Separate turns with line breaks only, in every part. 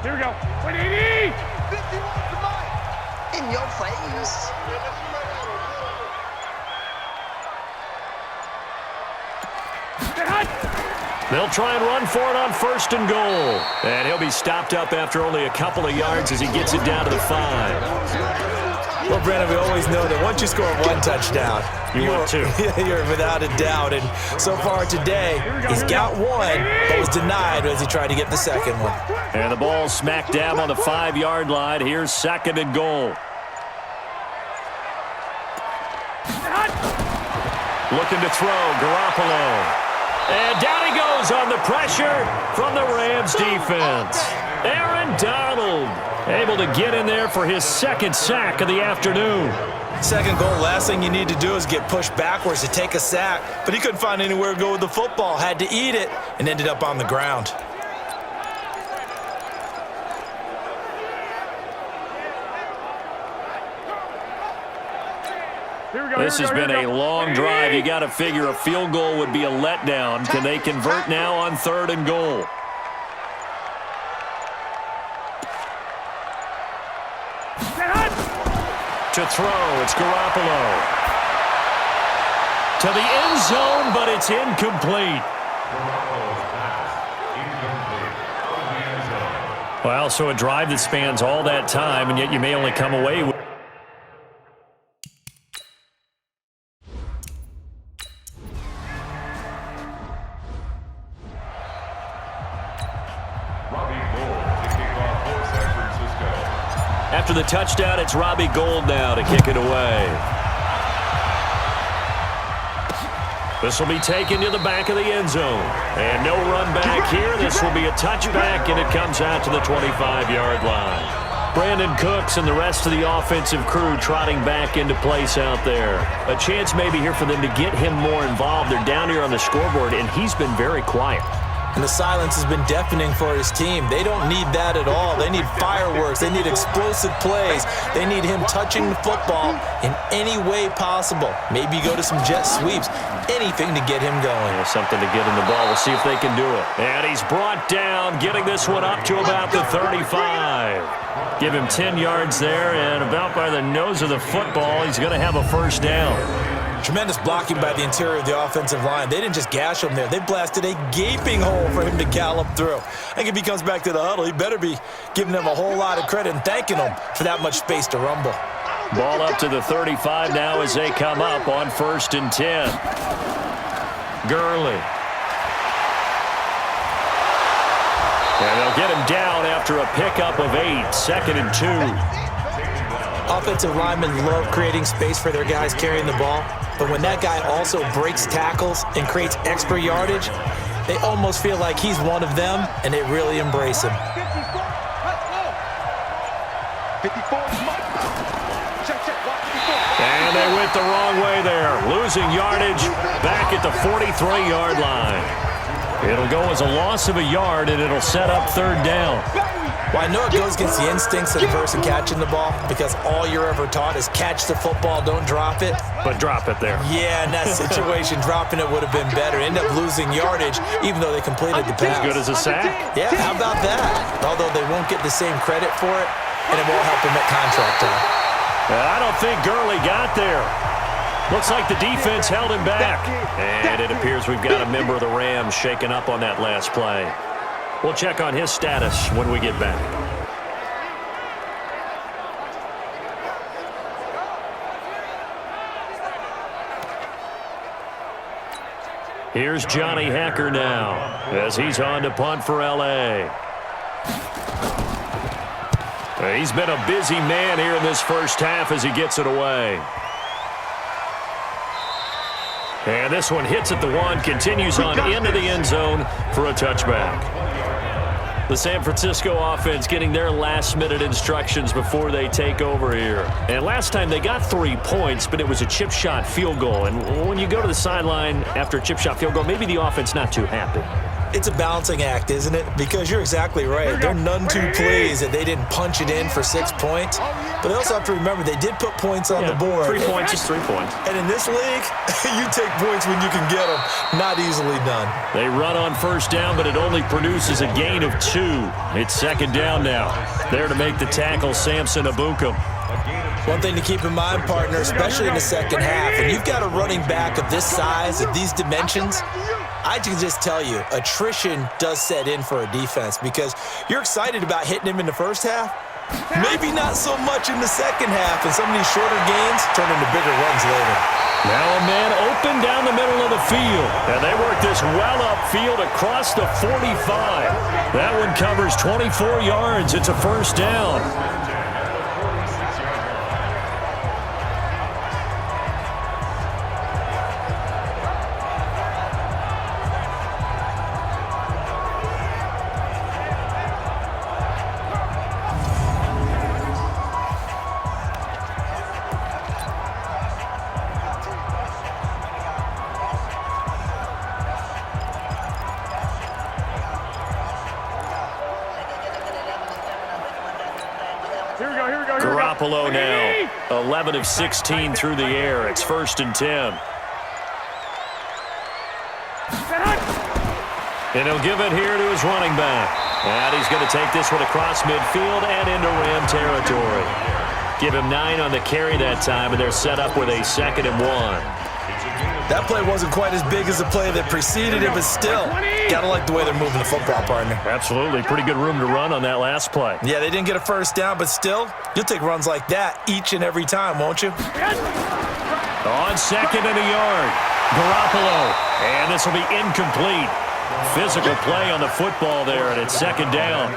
Here we go. 180!
In your face.
They'll try and run for it on 1st and goal. And he'll be stopped up after only a couple of yards as he gets it down to the 5.
Well, Brandon, we always know that once you score one touchdown, you're without a doubt. And so far today, he's got one, but was denied as he tried to get the second one.
And the ball smacked down on the 5-yard line. Here's 2nd and goal. Looking to throw, Garoppolo. And down he goes on the pressure from the Rams defense. Aaron Donald able to get in there for his 2nd sack of the afternoon.
Second goal, last thing you need to do is get pushed backwards to take a sack. But he couldn't find anywhere to go with the football. Had to eat it and ended up on the ground.
This has been a long drive. You got to figure a field goal would be a letdown. Can they convert now on 3rd and goal? To throw, it's Garoppolo. To the end zone, but it's incomplete. Well, so a drive that spans all that time, and yet you may only come away with After the touchdown, it's Robbie Gould now to kick it away. This will be taken to the back of the end zone. And no run back here. This will be a touchback, and it comes out to the 25-yard line. Brandon Cooks and the rest of the offensive crew trotting back into place out there. A chance maybe here for them to get him more involved. They're down here on the scoreboard, and he's been very quiet.
And the silence has been deafening for his team. They don't need that at all. They need fireworks. They need explosive plays. They need him touching the football in any way possible. Maybe go to some jet sweeps. Anything to get him going.
Yeah, something to get him the ball. We'll see if they can do it. And he's brought down, getting this one up to about the 35. Give him 10 yards there, and about by the nose of the football, he's going to have a 1st down.
Tremendous blocking by the interior of the offensive line. They didn't just gash him there. They blasted a gaping hole for him to gallop through. I think if he comes back to the huddle, he better be giving them a whole lot of credit and thanking them for that much space to rumble.
Ball up to the 35 now as they come up on 1st and 10. Gurley. And they'll get him down after a pickup of 8, 2nd and 2.
Offensive linemen love creating space for their guys carrying the ball, but when that guy also breaks tackles and creates extra yardage, they almost feel like he's one of them, and they really embrace him.
And they went the wrong way there, losing yardage back at the 43-yard line. It'll go as a loss of a yard, and it'll set up 3rd down.
Well, I know it goes against the instincts of the person catching the ball because all you're ever taught is catch the football, don't drop it.
But drop it there.
Yeah, in that situation, dropping it would have been better. End up losing yardage even though they completed the pass.
As good as a sack.
Yeah, how about that? Although they won't get the same credit for it, and it won't help them at contract time.
I don't think Gurley got there. Looks like the defense held him back. And it appears we've got a member of the Rams shaken up on that last play. We'll check on his status when we get back. Here's Johnny Hacker now as he's on to punt for L.A. He's been a busy man here in this first half as he gets it away. And this one hits at the 1, continues on into the end zone for a touchback. The San Francisco offense getting their last-minute instructions before they take over here. And last time they got 3 points, but it was a chip shot field goal. And when you go to the sideline after a chip shot field goal, maybe the offense not too happy.
It's a balancing act, isn't it? Because you're exactly right. They're none too pleased that they didn't punch it in for 6 points. But they also have to remember they did put points on the board.
3 points is 3 points.
And in this league, you take points when you can get them. Not easily done.
They run on first down, but it only produces a gain of 2. It's second down now. There to make the tackle, Samson Abukum.
One thing to keep in mind, partner, especially in the second half, when you've got a running back of this size, of these dimensions, I can just tell you, attrition does set in for a defense because you're excited about hitting him in the first half. Maybe not so much in the second half, and some of these shorter gains turn into bigger runs later.
Now a man open down the middle of the field, and they work this well upfield across the 45. That one covers 24 yards. It's a first down. Garoppolo now, 11 of 16 through the air. It's 1st and 10. And he'll give it here to his running back. And he's going to take this one across midfield and into Ram territory. Give him 9 on the carry that time, and they're set up with a 2nd and 1.
That play wasn't quite as big as the play that preceded it, but still, gotta like the way they're moving the football, partner.
Absolutely. Pretty good room to run on that last play.
Yeah, they didn't get a first down, but still, you'll take runs like that each and every time, won't you?
On 2nd and a yard, Garoppolo. And this will be incomplete. Physical play on the football there, and it's 2nd down.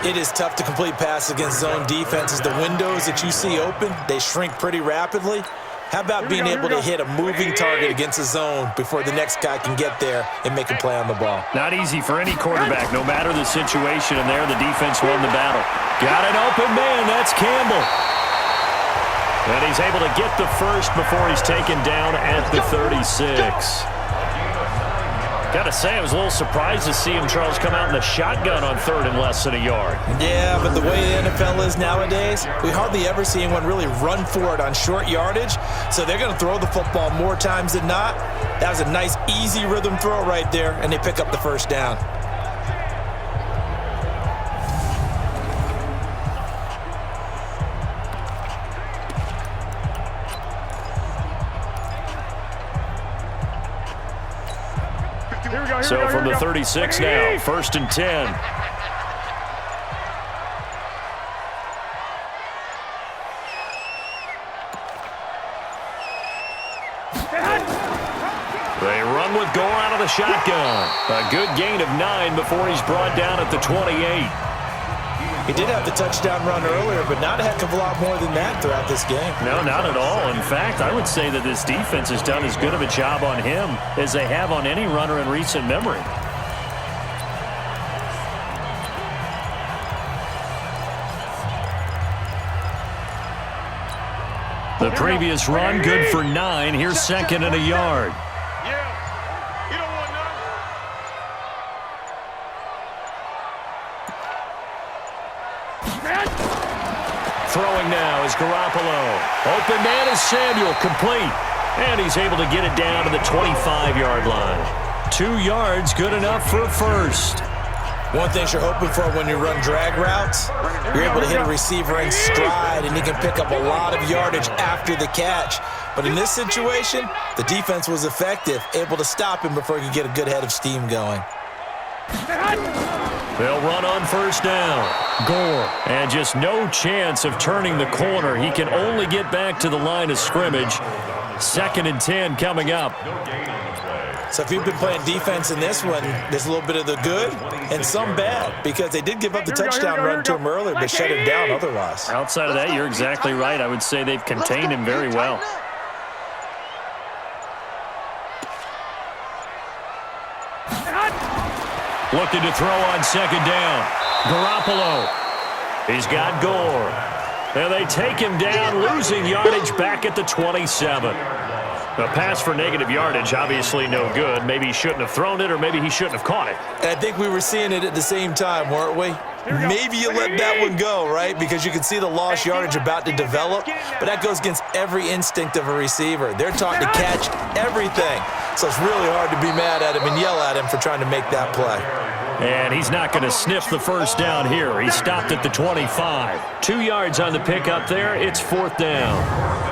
It is tough to complete passes against zone defenses. The windows that you see open, they shrink pretty rapidly. How about being able to hit a moving target against a zone before the next guy can get there and make a play on the ball?
Not easy for any quarterback, no matter the situation, and there the defense won the battle. Got an open man, that's Campbell. And he's able to get the first before he's taken down at the 36. Gotta say, I was a little surprised to see him, Charles, come out in the shotgun on 3rd and less than a yard.
Yeah, but the way the NFL is nowadays, we hardly ever see anyone really run for it on short yardage. So they're going to throw the football more times than not. That was a nice, easy rhythm throw right there, and they pick up the first down.
So from the 36 now, 1st and 10. They run with Gore out of the shotgun. A good gain of 9 before he's brought down at the 28.
He did have the touchdown run earlier, but not a heck of a lot more than that throughout this game.
No, not at all. In fact, I would say that this defense has done as good of a job on him as they have on any runner in recent memory. The previous run, good for 9. Here's 2nd and a yard. Throwing now is Garoppolo. Open man is Samuel, complete. And he's able to get it down to the 25-yard line. 2 yards, good enough for a first.
One thing you're hoping for when you run drag routes, you're able to hit a receiver in stride, and he can pick up a lot of yardage after the catch. But in this situation, the defense was effective, able to stop him before he could get a good head of steam going.
They'll run on first down. Gore. And just no chance of turning the corner. He can only get back to the line of scrimmage. 2nd and 10 coming up.
So if you've been playing defense in this one, there's a little bit of the good and some bad, because they did give up the touchdown run to him earlier, but shut him down otherwise.
Outside of that, you're exactly right. I would say they've contained him very well. Looking to throw on 2nd down. Garoppolo. He's got Gore. And they take him down, losing yardage back at the 27. A pass for negative yardage, obviously no good. Maybe he shouldn't have thrown it, or maybe he shouldn't have caught it.
I think we were seeing it at the same time, weren't we? Maybe you let that one go, right? Because you can see the lost yardage about to develop, but that goes against every instinct of a receiver. They're taught to catch everything. So it's really hard to be mad at him and yell at him for trying to make that play.
And he's not going to sniff the first down here. He stopped at the 25. 2 yards on the pickup there. It's 4th down.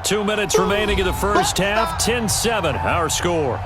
Two minutes remaining in the first half. 10-7, our score.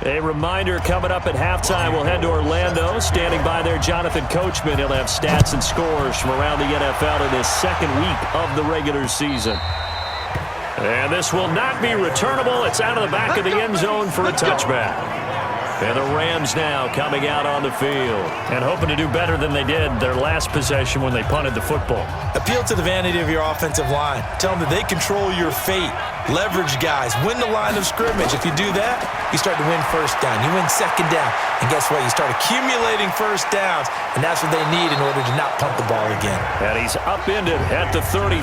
A reminder coming up at halftime, we'll head to Orlando. Standing by there, Jonathan Coachman. He'll have stats and scores from around the NFL in this second week of the regular season. And this will not be returnable. It's out of the back of the end zone for a touchback. And the Rams now coming out on the field and hoping to do better than they did their last possession when they punted the football.
Appeal to the vanity of your offensive line. Tell them that they control your fate. Leverage guys. Win the line of scrimmage. If you do that, you start to win first down. You win second down. And guess what? You start accumulating first downs, and that's what they need in order to not punt the ball again.
And he's upended at the 33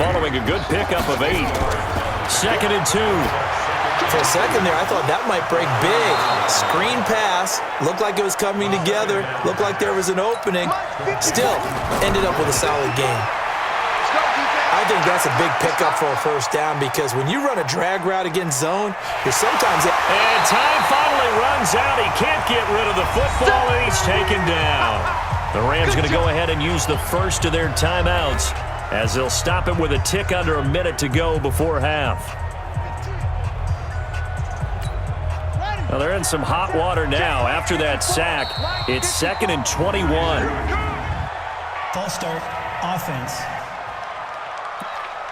following a good pickup of 8. 2nd and 2.
For a second there, I thought that might break big. Screen pass. Looked like it was coming together. Looked like there was an opening. Still, ended up with a solid game. I think that's a big pickup for a first down because when you run a drag route against zone, you're sometimes...
And time finally runs out. He can't get rid of the football, and he's taken down. The Rams going to go ahead and use the first of their timeouts as they'll stop it with a tick under a minute to go before half. Well, they're in some hot water now. After that sack, it's 2nd and 21.
False start, offense.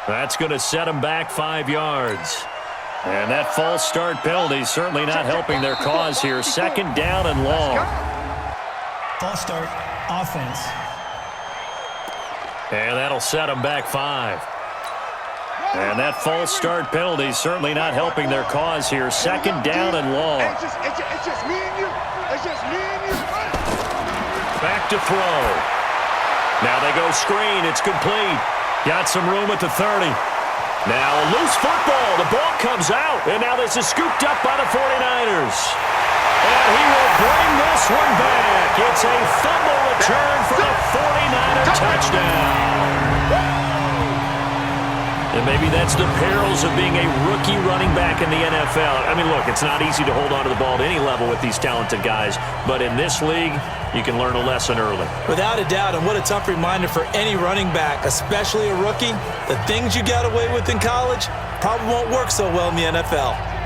That's going to set them back 5 yards. And that false start penalty certainly not helping their cause here. 2nd down and long.
False start, offense.
And that'll set them back 5. And that false start penalty certainly not helping their cause here. 2nd down and long.
It's just me and you. It's just me and you.
Back to throw. Now they go screen. It's complete. Got some room at the 30. Now a loose football. The ball comes out. And now this is scooped up by the 49ers. And he will bring this one back. It's a fumble return for a 49er touchdown. And maybe that's the perils of being a rookie running back in the NFL. I mean, look, it's not easy to hold on to the ball at any level with these talented guys, but in this league, you can learn a lesson early.
Without a doubt, and what a tough reminder for any running back, especially a rookie. The things you got away with in college probably won't work so well in the NFL.